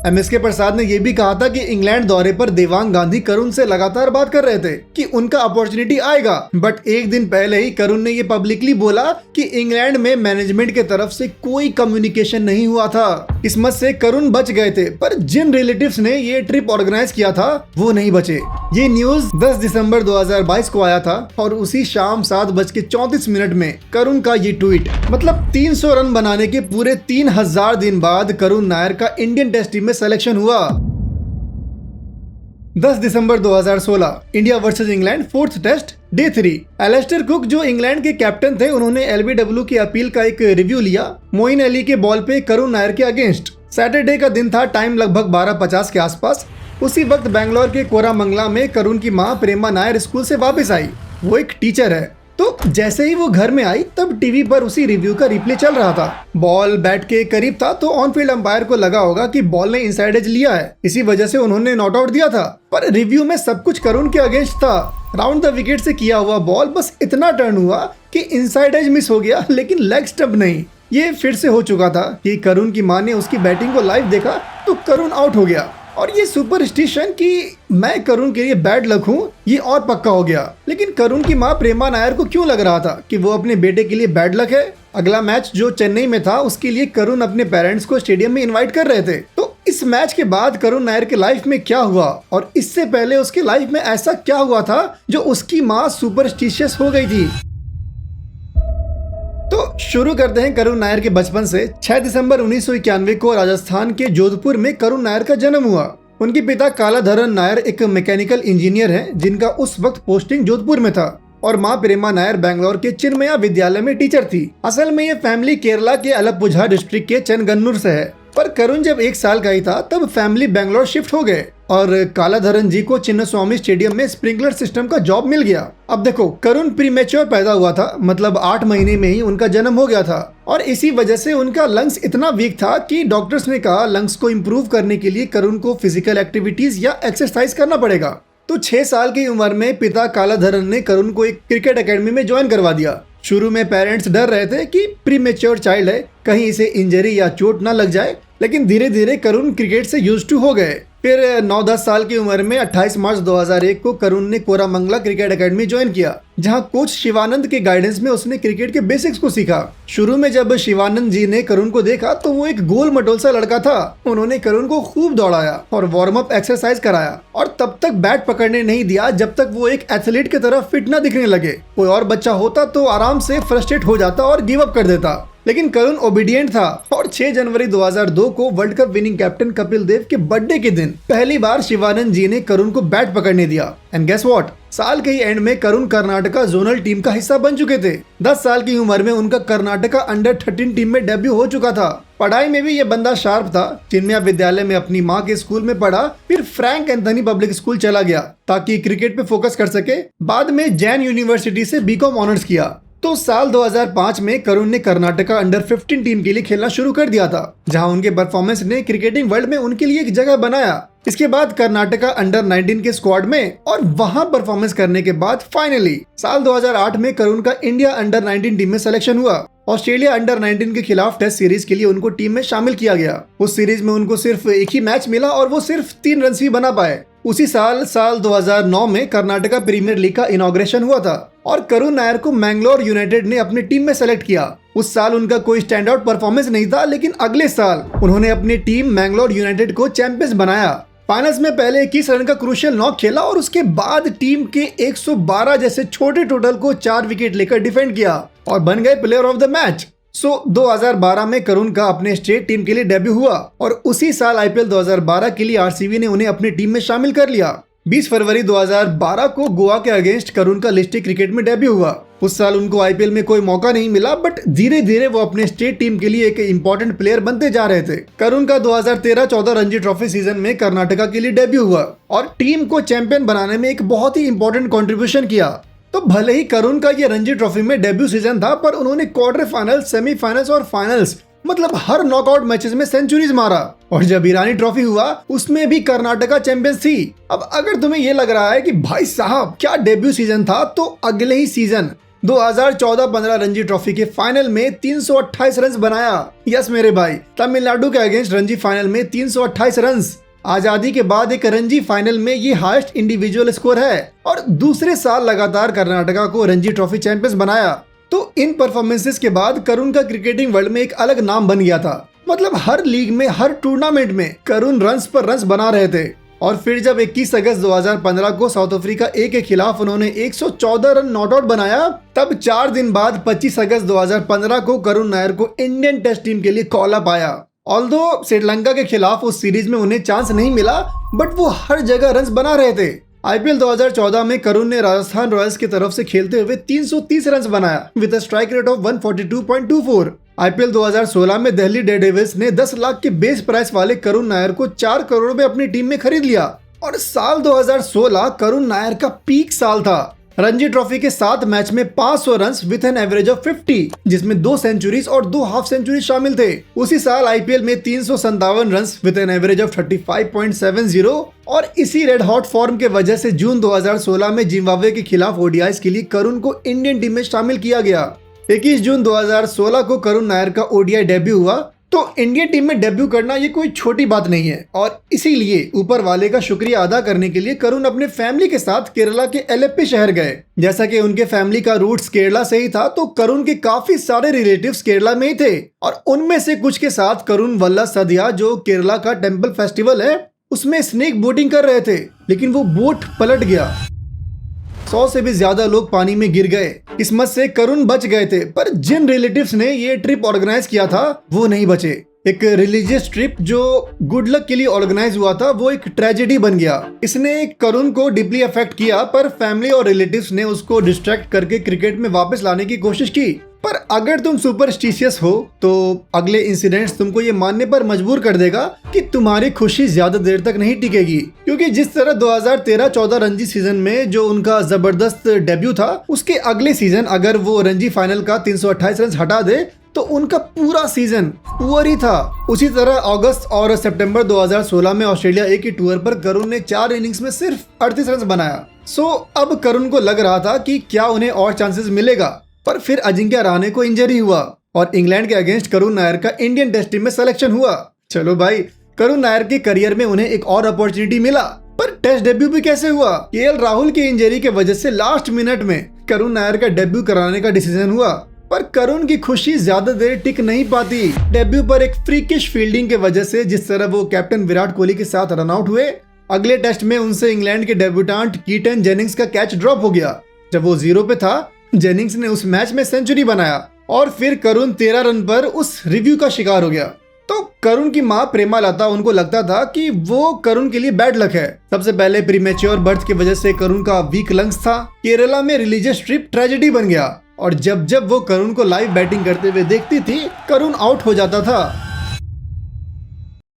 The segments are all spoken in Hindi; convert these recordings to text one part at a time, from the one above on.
एमएसके प्रसाद ने यह भी कहा था कि इंग्लैंड दौरे पर देवांग गांधी करुण से लगातार बात कर रहे थे कि उनका अपॉर्चुनिटी आएगा, बट एक दिन पहले ही करुण ने ये पब्लिकली बोला कि इंग्लैंड में मैनेजमेंट के तरफ से कोई कम्युनिकेशन नहीं हुआ था। किस्मत से करुण बच गए थे, पर जिन रिलेटिव्स ने ये ट्रिप ऑर्गेनाइज किया था वो नहीं बचे। ये न्यूज 10 दिसंबर 2022 को आया था और उसी शाम 7:34 में करुण का ये ट्वीट, मतलब 300 रन बनाने के पूरे 3000 दिन बाद करुण नायर का इंडियन टेस्ट टीम में सिलेक्शन हुआ। 10 दिसंबर 2016 India versus England 4th test day 3। Alastair Cook जो इंग्लैंड के कैप्टन थे, उन्होंने एलबीडब्ल्यू की अपील का एक रिव्यू लिया मोइन अली के बॉल पे करुण नायर के अगेंस्ट। सैटरडे का दिन था, टाइम लगभग 12:50 के आसपास। उसी वक्त बैंगलोर के कोरामंगला में करुण की मां प्रेमा नायर स्कूल से वापस आई। वो एक टीचर है, तो जैसे ही वो घर में आई तब टीवी पर उसी रिव्यू का रिप्ले चल रहा था। बॉल बैट के करीब था तो ऑन फील्ड अंपायर को लगा होगा कि बॉल ने इनसाइड एज लिया है, इसी वजह से उन्होंने नॉट आउट दिया था। पर रिव्यू में सब कुछ करुण के अगेंस्ट था। राउंड द विकेट से किया हुआ बॉल बस इतना टर्न हुआ कि इनसाइड एज मिस हो गया, लेकिन लेग स्टंप नहीं। ये फिर से हो चुका था कि करुण की मां ने उसकी बैटिंग को लाइव देखा तो करुण आउट हो गया। और ये सुपरस्टिशन कि मैं करुण के लिए बैड लक हूँ, ये और पक्का हो गया। लेकिन करुण की मां प्रेमा नायर को क्यों लग रहा था कि वो अपने बेटे के लिए बैड लक है? अगला मैच जो चेन्नई में था, उसके लिए करुण अपने पेरेंट्स को स्टेडियम में इनवाइट कर रहे थे। तो इस मैच के बाद करुण नायर के लाइफ में क्या हुआ और इससे पहले उसके लाइफ में ऐसा क्या हुआ था जो उसकी माँ सुपरस्टिशियस हो गई थी? तो शुरू करते हैं करुण नायर के बचपन से। 6 दिसंबर 1991 को राजस्थान के जोधपुर में करुण नायर का जन्म हुआ। उनके पिता कालाधरन नायर एक मैकेनिकल इंजीनियर हैं, जिनका उस वक्त पोस्टिंग जोधपुर में था, और मां प्रेमा नायर बैंगलोर के चिन्मया विद्यालय में टीचर थी। असल में ये फैमिली केरला के अलपुझा डिस्ट्रिक्ट के चनगन्नूर से है। पर करुण जब 1 साल का ही था तब फैमिली बैंगलोर शिफ्ट हो गए और कालाधरन जी को चिन्नस्वामी स्टेडियम में स्प्रिंकलर सिस्टम का जॉब मिल गया। अब देखो, करुण प्रीमेच्योर पैदा हुआ था, मतलब 8 महीने में ही उनका जन्म हो गया था, और इसी वजह से उनका लंग्स इतना वीक था कि डॉक्टर्स ने कहा लंग्स को इम्प्रूव करने के लिए करुण को फिजिकल एक्टिविटीज या एक्सरसाइज करना पड़ेगा। तो 6 साल की उम्र में पिता कालाधरन ने करुण को एक क्रिकेट एकेडमी में ज्वाइन करवा दिया। शुरू में पेरेंट्स डर रहे थे कि प्रीमेच्योर चाइल्ड है, कहीं इसे इंजरी या चोट ना लग जाए, लेकिन धीरे धीरे करुण क्रिकेट से यूज्ड टू हो गए। फिर 9-10 साल की उम्र में 28 मार्च 2001 को करुण ने कोरामंगला क्रिकेट एकेडमी ज्वाइन किया, जहां कोच शिवानंद के गाइडेंस में उसने क्रिकेट के बेसिक्स को सीखा। शुरू में जब शिवानंद जी ने करुण को देखा तो वो एक गोल मटोल सा लड़का था। उन्होंने करुण को खूब दौड़ाया और वार्म अप एक्सरसाइज कराया, और तब तक बैट पकड़ने नहीं दिया जब तक वो एक एथलीट की तरह फिट न दिखने लगे। कोई और बच्चा होता तो आराम से फ्रस्ट्रेट हो जाता और गिव अप कर देता, लेकिन करुण ओबीडियंट था। और 6 जनवरी 2002 को world cup winning captain Kapil Dev के बर्थडे के दिन पहली बार शिवानंद जी ने करुण को बैट पकड़ने दिया। एंड गेस व्हाट, साल के ही एंड में करुण कर्नाटका जोनल टीम का हिस्सा बन चुके थे। 10 साल की उम्र में उनका कर्नाटका अंडर 13 टीम में डेब्यू हो चुका था। पढ़ाई में भी ये बंदा शार्प था। चिन्मया विद्यालय में अपनी माँ के स्कूल में पढ़ा, फिर फ्रैंक एंथनी पब्लिक स्कूल चला गया ताकि क्रिकेट पे फोकस कर सके। बाद में जैन यूनिवर्सिटी से बीकॉम ऑनर्स किया। तो साल 2005 में करुण ने कर्नाटका अंडर 15 टीम के लिए खेलना शुरू कर दिया था, जहां उनके परफॉर्मेंस ने क्रिकेटिंग वर्ल्ड में उनके लिए एक जगह बनाया। इसके बाद कर्नाटका अंडर 19 के स्क्वाड में और वहां परफॉर्मेंस करने के बाद फाइनली साल 2008 में करुण का इंडिया अंडर 19 टीम में सिलेक्शन हुआ। ऑस्ट्रेलिया अंडर 19 के खिलाफ टेस्ट सीरीज के लिए उनको टीम में शामिल किया गया। उस सीरीज में उनको सिर्फ एक ही मैच मिला और वो सिर्फ 3 रन ही बना पाए। उसी साल 2009 में कर्नाटका प्रीमियर लीग का इनॉग्रेशन हुआ था और करुण नायर को मैंगलोर यूनाइटेड ने अपनी टीम में सेलेक्ट किया। उस साल उनका कोई स्टैंड आउट परफॉर्मेंस नहीं था, लेकिन अगले साल उन्होंने अपनी टीम मैंगलोर यूनाइटेड को चैंपियंस बनाया। फाइनल्स में पहले 21 रन का क्रूशियल नॉक खेला और उसके बाद टीम के 112 जैसे छोटे टोटल को 4 विकेट लेकर डिफेंड किया और बन गए प्लेयर ऑफ द मैच। 2012 में करुण का अपने स्टेट टीम के लिए डेब्यू हुआ और उसी साल आईपीएल 2012 के लिए आरसीबी ने उन्हें अपनी टीम में शामिल कर लिया। 20 फरवरी 2012 को गोवा के अगेंस्ट करुण का लिस्टेड क्रिकेट में डेब्यू हुआ। उस साल उनको आईपीएल में कोई मौका नहीं मिला, बट धीरे धीरे वो अपने स्टेट टीम के लिए एक इंपॉर्टेंट प्लेयर बनते जा रहे थे। करुण का 2013-14 रणजी ट्रॉफी सीजन में कर्नाटका के लिए डेब्यू हुआ और टीम को चैंपियन बनाने में एक बहुत ही इंपॉर्टेंट कंट्रीब्यूशन किया। तो भले ही करुण का ये रणजी ट्रॉफी में डेब्यू सीजन था, पर उन्होंने क्वार्टर फाइनल, सेमीफाइनल्स और फाइनल्स, मतलब हर नॉकआउट मैचेस में सेंचुरीज मारा। और जब ईरानी ट्रॉफी हुआ उसमें भी कर्नाटका चैंपियंस थी। अब अगर तुम्हें ये लग रहा है कि भाई साहब क्या डेब्यू सीजन था, तो अगले ही सीजन 2014-15 रणजी ट्रॉफी के फाइनल में 328 रन बनाया। यस मेरे भाई, तमिलनाडु के अगेंस्ट रणजी फाइनल में 328 रन। आजादी के बाद एक रणजी फाइनल में ये हाईएस्ट इंडिविजुअल स्कोर है और दूसरे साल लगातार कर्नाटका को रणजी ट्रॉफी चैंपियंस बनाया। तो इन परफॉर्मेंसेस के बाद करुण का क्रिकेटिंग वर्ल्ड में एक अलग नाम बन गया था। मतलब हर लीग में, हर टूर्नामेंट में करुण रन्स पर रन्स बना रहे थे। और फिर जब 21 अगस्त 2015 को साउथ अफ्रीका ए के खिलाफ उन्होंने 114 रन नॉट आउट बनाया, तब 4 दिन बाद 25 अगस्त 2015 को करुण नायर को इंडियन टेस्ट टीम के लिए कॉल अप आया। ऑल्दो श्रीलंका के खिलाफ उस सीरीज में उन्हें चांस नहीं मिला, बट वो हर जगह रन्स बना रहे थे। आईपीएल 2014 में करुण ने राजस्थान रॉयल्स की तरफ से खेलते हुए 330 रन बनाया with a strike rate of 142.24। IPL 2016 में दिल्ली डेयरडेविल्स ने 10 लाख के बेस प्राइस वाले करुण नायर को 4 करोड़ में अपनी टीम में खरीद लिया। और साल 2016 करुण नायर का पीक साल था। रणजी ट्रॉफी के 7 मैच में 500 run with an average of 50, जिसमें 2 सेंचुरीज और 2 हाफ सेंचुरी शामिल थे। उसी साल आईपीएल में 357 run with an average of 35.70 और इसी रेड हॉट फॉर्म के वजह से जून 2016 में जिम्बाब्वे के खिलाफ ओडीआईस के लिए करुण को इंडियन टीम में शामिल किया गया। 21 जून 2016 को करुण नायर का ओडीआई डेब्यू हुआ। तो इंडियन टीम में डेब्यू करना ये कोई छोटी बात नहीं है और इसीलिए ऊपर वाले का शुक्रिया अदा करने के लिए करुण अपने फैमिली के साथ केरला के एलेप्पी शहर गए। जैसा कि उनके फैमिली का रूट्स केरला से ही था, तो करुण के काफी सारे रिलेटिव्स केरला में ही थे और उनमें से कुछ के साथ करुण वल्ला सदिया, जो केरला का टेम्पल फेस्टिवल है, उसमें स्नेक बोटिंग कर रहे थे, लेकिन वो बोट पलट गया। 100 से भी ज्यादा लोग पानी में गिर गए। किस्मत से करुण बच गए थे, पर जिन रिलेटिव्स ने ये ट्रिप ऑर्गेनाइज किया था वो नहीं बचे। एक रिलीजियस ट्रिप जो गुड लक के लिए ऑर्गेनाइज हुआ था, वो एक ट्रेजेडी बन गया। इसने करुण को डीपली अफेक्ट किया, पर फैमिली और रिलेटिव्स ने उसको डिस्ट्रैक्ट करके क्रिकेट में वापस लाने की कोशिश की। पर अगर तुम सुपरस्टिशियस हो तो अगले इंसिडेंट्स तुमको ये मानने पर मजबूर कर देगा कि तुम्हारी खुशी ज्यादा देर तक नहीं टिकेगी, क्योंकि जिस तरह 2013-14 रणजी सीजन में जो उनका जबरदस्त डेब्यू था, उसके अगले सीजन अगर वो रणजी फाइनल का 328 रन हटा दे तो उनका पूरा सीजन पुअर ही था। उसी तरह अगस्त और सितंबर 2016 में ऑस्ट्रेलिया ए की टूर पर करुण ने 4 इनिंग्स में सिर्फ 38 रन बनाया। अब करुण को लग रहा था कि क्या उन्हें और चांसेस मिलेगा, पर फिर अजिंक्य रहाणे को इंजरी हुआ और इंग्लैंड के अगेंस्ट करुण नायर का इंडियन टेस्ट टीम में सिलेक्शन हुआ। चलो भाई, करुण नायर के करियर में उन्हें एक और अपॉर्चुनिटी मिला, पर टेस्ट डेब्यू भी कैसे हुआ? केएल राहुल की इंजरी की वजह से लास्ट मिनट में करुण नायर का डेब्यू कराने का डिसीजन हुआ, पर करुण की खुशी ज्यादा देर टिक नहीं पाती। डेब्यू पर एक फ्रीकिश फील्डिंग के वजह से जिस तरह वो कैप्टन विराट कोहली के साथ रन आउट हुए, अगले टेस्ट में उनसे इंग्लैंड के डेब्यूटेंट कीटन जेनिंग्स का कैच ड्रॉप हो गया। जब वो 0 पे था, जेनिंग्स ने उस मैच में सेंचुरी बनाया और फिर करुण 13 रन पर उस रिव्यू का शिकार हो गया। तो करुण की मां प्रेमा लता, उनको लगता था कि वो करुण के लिए बैड लक है। सबसे पहले प्रीमेच्योर बर्थ की वजह से करुण का वीक लंग्स था। केरला में रिलीजियस ट्रिप ट्रेजेडी बन गया और जब वो करुण को लाइव बैटिंग करते हुए देखती थी, करुण आउट हो जाता था।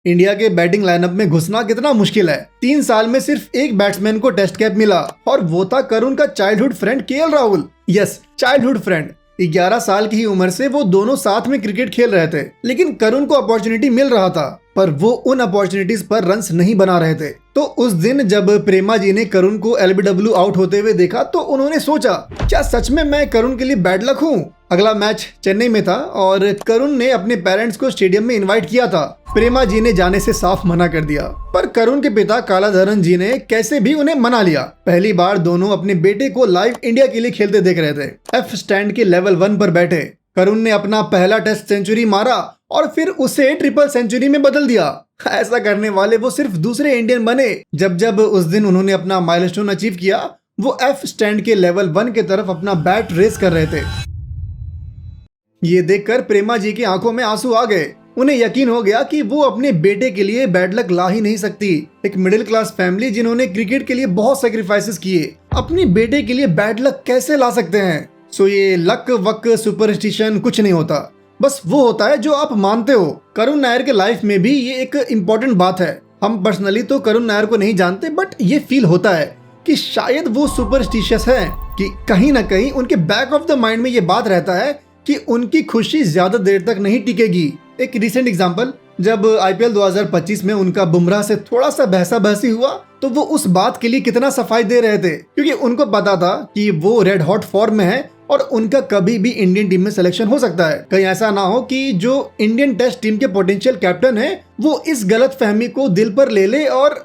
इंडिया के बैटिंग लाइनअप में घुसना कितना मुश्किल है। 3 साल में सिर्फ एक बैट्समैन को टेस्ट कैप मिला और वो था करुण का childhood friend KL Rahul. Yes, childhood friend. 11 साल की ही उम्र से वो दोनों साथ में क्रिकेट खेल रहे थे, लेकिन करुण को अपॉर्चुनिटी मिल रहा था, पर वो उन अपॉर्चुनिटीज पर रन्स नहीं बना रहे थे। तो उस दिन जब प्रेमा जी ने करुण को एलबीडब्ल्यू आउट होते हुए देखा, तो उन्होंने सोचा, क्या सच में मैं करुण के लिए बैड लक हूँ? अगला मैच चेन्नई में था और करुण ने अपने पेरेंट्स को स्टेडियम में इनवाइट किया था। प्रेमा जी ने जाने से साफ मना कर दिया, पर करुण के पिता कालाधरन जी ने कैसे भी उन्हें मना लिया। पहली बार दोनों अपने बेटे को लाइव इंडिया के लिए खेलते देख रहे थे। एफ स्टैंड के लेवल 1 पर बैठे करुण ने अपना पहला टेस्ट सेंचुरी मारा और फिर उसे ट्रिपल सेंचुरी में बदल दिया। ऐसा करने वाले वो सिर्फ दूसरे इंडियन बने। जब उस दिन उन्होंने अपना माइलस्टोन अचीव किया, वो एफ स्टैंड के लेवल 1 के तरफ अपना बैट रेस कर रहे थे। ये देखकर प्रेमा जी की आंखों में आंसू आ गए। उन्हें यकीन हो गया कि वो अपने बेटे के लिए बैड लक ला ही नहीं सकती। एक मिडिल क्लास फैमिली जिन्होंने क्रिकेट के लिए बहुत सैक्रिफाइसेस किए, अपनी बेटे के लिए बैड लक कैसे ला सकते हैं? सो ये लक वक सुपरस्टिशन कुछ नहीं होता, बस वो होता है जो आप मानते हो। करुण नायर के लाइफ में भी ये एक इम्पोर्टेंट बात है। हम पर्सनली तो करुण नायर को नहीं जानते, बट ये फील होता है कि शायद वो सुपरस्टिशियस है, कि कहीं ना कहीं उनके बैक ऑफ द माइंड में ये बात रहता है कि उनकी खुशी ज्यादा देर तक नहीं टिकेगी। एक रिसेंट एग्जांपल, जब आईपीएल 2025 में उनका बुमराह से थोड़ा सा बहसा बहसी हुआ, तो वो उस बात के लिए कितना सफाई दे रहे थे, क्योंकि उनको पता था कि वो रेड हॉट फॉर्म में है और उनका कभी भी इंडियन टीम में सिलेक्शन हो सकता है। कहीं ऐसा ना हो कि जो इंडियन टेस्ट टीम के पोटेंशियल कैप्टन है वो इस गलत फहमी को दिल पर ले ले और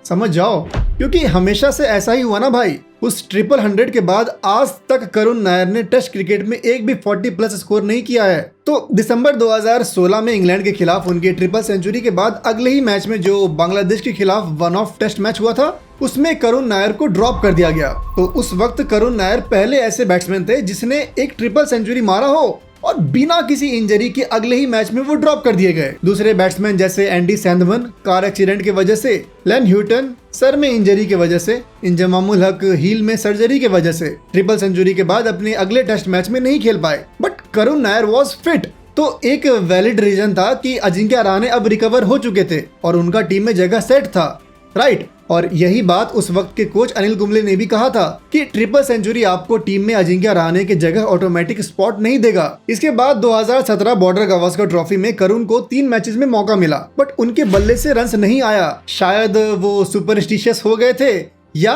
समझ जाओ, क्योंकि हमेशा से ऐसा ही हुआ ना भाई। उस 100 के बाद आज तक करुण नायर ने टेस्ट क्रिकेट में एक भी 40+ स्कोर नहीं किया है। तो दिसंबर 2016 में इंग्लैंड के खिलाफ उनकी ट्रिपल सेंचुरी के बाद अगले ही मैच में जो बांग्लादेश के खिलाफ वन ऑफ टेस्ट मैच हुआ था उसमें करुण नायर को ड्रॉप कर दिया गया। तो उस वक्त करुण नायर पहले ऐसे बैट्समैन थे जिसने एक ट्रिपल सेंचुरी मारा हो और बिना किसी इंजरी के अगले ही मैच में वो ड्रॉप कर दिए गए। दूसरे बैट्समैन जैसे एंडी सैंधवन कार एक्सीडेंट की वजह से, लेन ह्यूटन सर में इंजरी की वजह से, इंजमामुल हक हील में सर्जरी की वजह से ट्रिपल सेंचुरी के बाद अपने अगले टेस्ट मैच में नहीं खेल पाए। But Karun Nair was fit. तो एक वैलिड रीजन था कि अजिंक्य रहाणे अब रिकवर हो चुके थे और उनका टीम में जगह सेट था, राइट। और यही बात उस वक्त के कोच अनिल कुंबले ने भी कहा था कि ट्रिपल सेंचुरी आपको टीम में अजिंक्य रहाणे की जगह ऑटोमेटिक स्पॉट नहीं देगा। इसके बाद 2017 बॉर्डर गावस्कर ट्रॉफी में करुण को 3 मैचेस में मौका मिला, बट उनके बल्ले से रन्स नहीं आया। शायद वो सुपरस्टिशियस हो गए थे या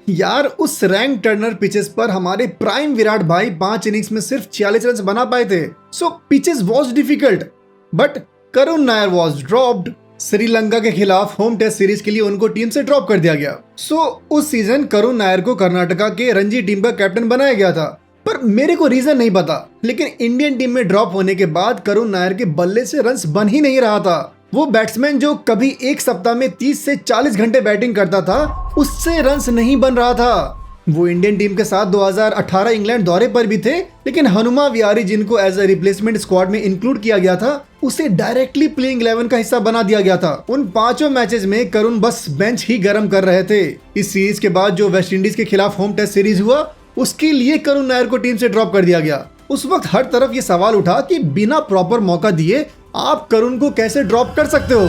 यार उस रैंक टर्नर पिचेस पर हमारे प्राइम विराट भाई 5 इनिंग्स में सिर्फ 46 रन बना पाए थे। So pitches was difficult but Karun Nair was dropped. Sri Lanka के खिलाफ होम टेस्ट सीरीज के लिए उनको टीम से ड्रॉप कर दिया गया। उस सीजन करुण नायर को कर्नाटका के रणजी टीम का कैप्टन बनाया गया था, पर मेरे को रीजन नहीं पता। लेकिन इंडियन टीम में ड्रॉप होने के बाद करुण नायर के बल्ले से रन्स बन ही नहीं रहा था। वो बैट्समैन जो कभी एक सप्ताह में 30 से 40 घंटे बैटिंग करता था उससे रन्स नहीं बन रहा था। वो इंडियन टीम के साथ 2018 इंग्लैंड दौरे पर भी थे, लेकिन हनुमा विहारी जिनको एज ए रिप्लेसमेंट स्क्वाड में इंक्लूड किया गया था उसे डायरेक्टली प्लेइंग 11 का हिस्सा बना दिया गया था। उन 5 मैचेस में करुण बस बेंच ही गर्म कर रहे थे। इस सीरीज के बाद जो वेस्टइंडीज के खिलाफ होम टेस्ट सीरीज हुआ उसके लिए करुण नायर को टीम से ड्रॉप कर दिया गया। उस वक्त हर तरफ ये सवाल उठा कि बिना प्रॉपर मौका दिए आप करुण को कैसे ड्रॉप कर सकते हो।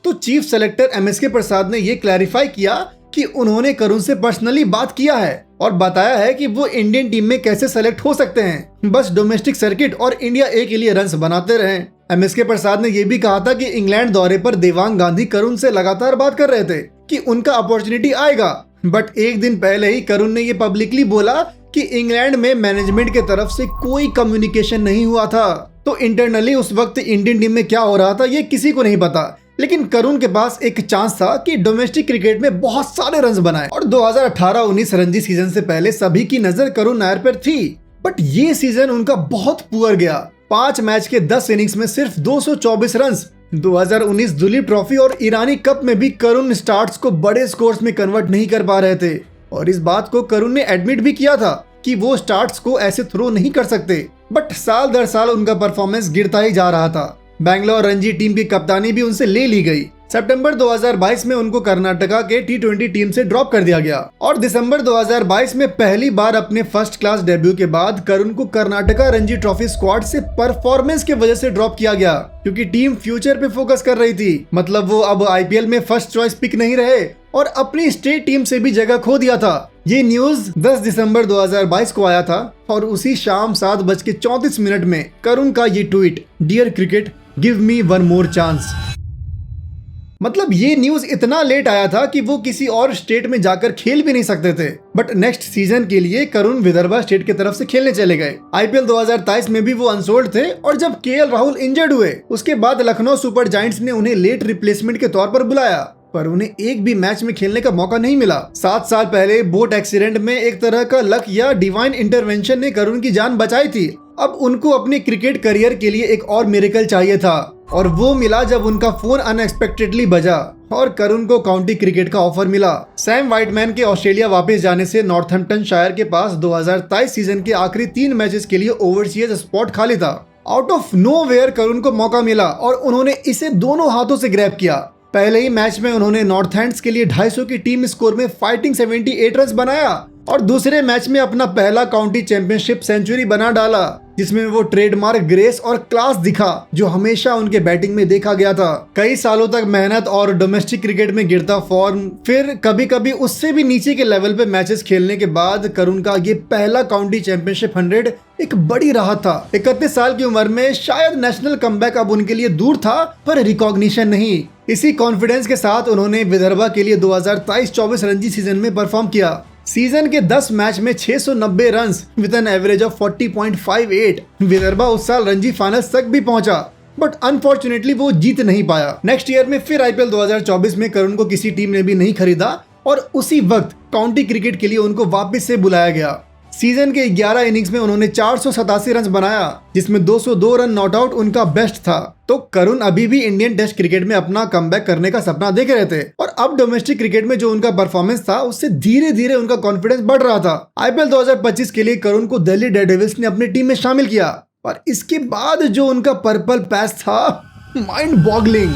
तो चीफ सेलेक्टर MSK प्रसाद ने ये क्लैरिफाई किया कि उन्होंने करुण से पर्सनली बात किया है और बताया है कि वो इंडियन टीम में कैसे सेलेक्ट हो सकते हैं, बस डोमेस्टिक सर्किट और इंडिया ए के लिए रन्स बनाते रहें। MSK प्रसाद ने यह भी कहा था कि इंग्लैंड दौरे पर देवांग गांधी करुण से लगातार बात कर रहे थे कि उनका अपॉर्चुनिटी आएगा। बट एक दिन पहले ही करुण ने ये पब्लिकली बोला कि इंग्लैंड में मैनेजमेंट के तरफ से कोई कम्युनिकेशन नहीं हुआ था। तो इंटरनली उस वक्त इंडियन टीम में क्या हो रहा था ये किसी को नहीं पता, लेकिन करुण के पास एक चांस था कि डोमेस्टिक क्रिकेट में बहुत सारे रन्स बनाए। और 2018-19 रणजी सीजन से पहले सभी की नजर करुण नायर पर थी, बट ये सीजन उनका बहुत पुअर गया। 5 मैच के 10 इनिंग्स में सिर्फ 224 रन्स। 2019 दुलीप ट्रॉफी और ईरानी कप में भी करुण स्टार्ट्स को बड़े स्कोर्स में कन्वर्ट नहीं कर पा रहे थे और इस बात को करुण ने एडमिट भी किया था कि वो स्टार्ट्स को ऐसे थ्रो नहीं कर सकते। बट साल दर साल उनका परफॉर्मेंस गिरता ही जा रहा था। बैंगलोर रणजी टीम की कप्तानी भी उनसे ले ली गई। सितंबर 2022 में उनको कर्नाटका के T20 टीम से ड्रॉप कर दिया गया और दिसंबर 2022 में पहली बार अपने फर्स्ट क्लास डेब्यू के बाद करुण को कर्नाटका रणजी ट्रॉफी स्क्वाड से परफॉर्मेंस की वजह से ड्रॉप किया गया, क्योंकि टीम फ्यूचर पे फोकस कर रही थी। मतलब वो अब IPL में फर्स्ट चॉइस पिक नहीं रहे और अपनी स्टेट टीम से भी जगह खो दिया था। ये न्यूज 10 दिसंबर 2022 को आया था और उसी शाम 7:34 में करुण का ये tweet, dear cricket give me one more chance. मतलब ये न्यूज इतना लेट आया था कि वो किसी और स्टेट में जाकर खेल भी नहीं सकते थे। बट नेक्स्ट सीजन के लिए करुण विदर्भा स्टेट की तरफ से खेलने चले गए। IPL 2023 में भी वो अनसोल्ड थे और जब KL राहुल इंजर्ड हुए उसके बाद लखनऊ सुपर जायंट्स ने उन्हें लेट रिप्लेसमेंट के तौर पर बुलाया, पर उन्हें एक भी मैच में खेलने का मौका नहीं मिला। 7 साल पहले बोट एक्सीडेंट में एक तरह का लक या डिवाइन इंटरवेंशन ने करुण की जान बचाई थी। अब उनको अपने क्रिकेट करियर के लिए एक और मिरेकल चाहिए था और वो मिला जब उनका फोन अनएक्सपेक्टेडली बजा और करुण को काउंटी क्रिकेट का ऑफर मिला। सैम वाइटमैन के ऑस्ट्रेलिया वापस जाने से नॉर्थहैम्पटन शायर के पास 2023 सीजन के आखिरी 3 मैचेस के लिए ओवरसीज स्पॉट खाली था। आउट ऑफ नोवेयर करुण को मौका मिला और उन्होंने इसे दोनों हाथों से ग्रैब किया। पहले ही मैच में उन्होंने नॉर्थहैम्प्टन के लिए 250 की टीम स्कोर में फाइटिंग 78 रन बनाया और दूसरे मैच में अपना पहला काउंटी चैंपियनशिप सेंचुरी बना डाला, जिसमें वो ट्रेडमार्क ग्रेस और क्लास दिखा जो हमेशा उनके बैटिंग में देखा गया था। कई सालों तक मेहनत और डोमेस्टिक क्रिकेट में गिरता फॉर्म, फिर कभी कभी उससे भी नीचे के लेवल पे मैचेस खेलने के बाद करुण का ये पहला काउंटी चैंपियनशिप 100 एक बड़ी राहत था। 31 साल की उम्र में शायद नेशनल कमबैक अब उनके लिए दूर था, पर रिकॉग्निशन नहीं। इसी कॉन्फिडेंस के साथ उन्होंने विदर्भा के लिए 2023-24 रणजी सीजन में परफॉर्म किया। सीजन के 10 मैच में 690 run with an average of 40.58। Vidarbha उस साल रणजी फाइनल्स तक भी पहुंचा, बट अनफॉर्चुनेटली वो जीत नहीं पाया। नेक्स्ट ईयर में फिर आईपीएल 2024 में करुण को किसी टीम ने भी नहीं खरीदा और उसी वक्त काउंटी क्रिकेट के लिए उनको वापस से बुलाया गया। सीजन के 11 इनिंग्स में उन्होंने 487 रन बनाया, जिसमें 202 रन नॉट आउट उनका बेस्ट था। तो करुण अभी भी इंडियन टेस्ट क्रिकेट में अपना कमबैक करने का सपना देख रहे थे और अब डोमेस्टिक क्रिकेट में जो उनका परफॉर्मेंस था उससे धीरे धीरे उनका कॉन्फिडेंस बढ़ रहा था। आईपीएल 2025 के लिए करुण को दिल्ली डेयरडेविल्स ने अपनी टीम में शामिल किया और इसके बाद जो उनका पर्पल पैच था, माइंड बॉगलिंग।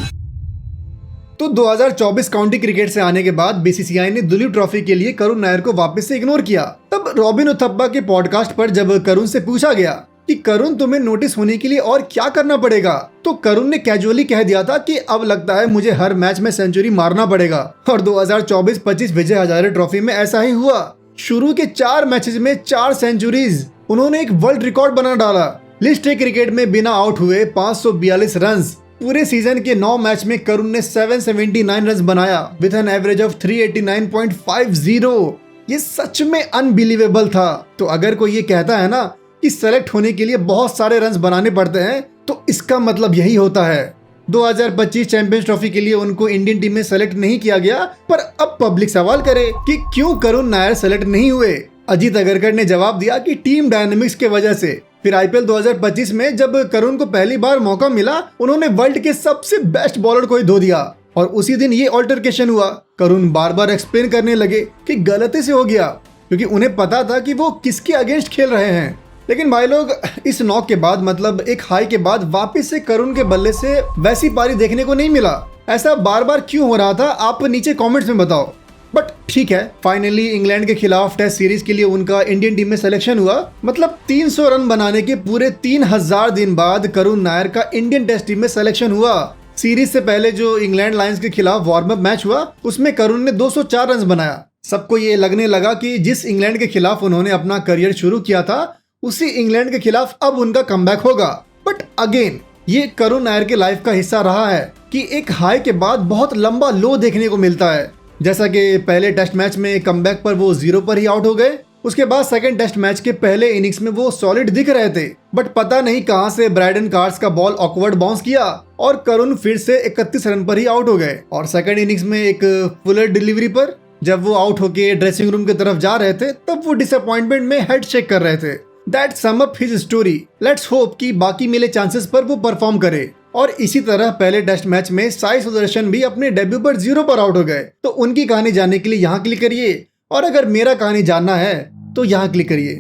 तो 2024 काउंटी क्रिकेट से आने के बाद बीसीसीआई ने दुलीप ट्रॉफी के लिए करुण नायर को वापस से इग्नोर किया। तब रॉबिन उथप्पा के पॉडकास्ट पर जब करुण से पूछा गया कि करुण तुम्हें नोटिस होने के लिए और क्या करना पड़ेगा, तो करुण ने कैजुअली कह दिया था कि अब लगता है मुझे हर मैच में सेंचुरी मारना पड़ेगा। और 2024-25 विजय हजारे ट्रॉफी में ऐसा ही हुआ। शुरू के 4 मैचेस में 4 सेंचुरीज, उन्होंने एक वर्ल्ड रिकॉर्ड बना डाला। लिस्ट ए क्रिकेट में बिना आउट हुए 542 रन। पूरे सीजन के 9 मैच में करुण ने 779 रन बनाया विद एन एवरेज ऑफ 389.50। ये सच में अनबिलीवेबल था। तो अगर कोई ये कहता है ना कि सेलेक्ट होने के लिए बहुत सारे रन बनाने पड़ते हैं, तो इसका मतलब यही होता है। 2025 चैंपियंस ट्रॉफी के लिए उनको इंडियन टीम में सेलेक्ट नहीं किया गया, पर अब पब्लिक सवाल करे कि क्यों करुण नायर सेलेक्ट नहीं हुए। अजीत अगरकर ने जवाब दिया कि टीम डायनेमिक्स के वजह से। फिर आईपीएल 2025 में जब करुण को पहली बार मौका मिला, उन्होंने वर्ल्ड के सबसे बेस्ट बॉलर को ही धो दिया और उसी दिन ये ऑल्टरकेशन हुआ। करुण बार बार एक्सप्लेन करने लगे कि गलती से हो गया, क्योंकि उन्हें पता था कि वो किसके अगेंस्ट खेल रहे हैं। लेकिन भाई लोग, इस नॉक के बाद, मतलब एक हाई के बाद, वापस से करुण के बल्ले से वैसी पारी देखने को नहीं मिला। ऐसा बार बार क्यों हो रहा था, आप नीचे कमेंट्स में बताओ। बट ठीक है, फाइनली इंग्लैंड के खिलाफ टेस्ट सीरीज के लिए उनका इंडियन टीम में सिलेक्शन हुआ। मतलब 300 रन बनाने के पूरे 3000 दिन बाद करुण नायर का इंडियन टेस्ट टीम में सिलेक्शन हुआ। सीरीज से पहले जो इंग्लैंड लायंस के खिलाफ वार्म अप मैच हुआ, उसमें करुण ने 204 रन बनाया। सबको ये लगने लगा कि जिस इंग्लैंड के खिलाफ उन्होंने अपना करियर शुरू किया था, उसी इंग्लैंड के खिलाफ अब उनका कमबैक होगा। बट अगेन, ये करुण नायर के लाइफ का हिस्सा रहा है कि एक हाई के बाद बहुत लंबा लो देखने को मिलता है। जैसा कि पहले टेस्ट मैच में कमबैक पर वो 0 पर ही आउट हो गए, उसके बाद सेकंड टेस्ट मैच के पहले इनिंग्स में वो सॉलिड दिख रहे थे, बट पता नहीं कहां से ब्रायडन कार्ड्स का बॉल ऑकवर्ड बाउंस किया और करुण फिर से 31 रन पर ही आउट हो गए। और सेकंड इनिंग्स में एक फुलर डिलीवरी पर जब वो आउट होके ड्रेसिंग रूम की तरफ जा रहे थे, तब वो डिसअपॉइंटमेंट में हेड शेक कर रहे थे। That sum up his story. Let's hope कि बाकी मिले चांसेस पर वो परफॉर्म करे। और इसी तरह पहले टेस्ट मैच में साई सुदर्शन भी अपने डेब्यू पर 0 पर आउट हो गए। तो उनकी कहानी जानने के लिए यहाँ क्लिक करिए, और अगर मेरा कहानी जानना है तो यहाँ क्लिक करिए।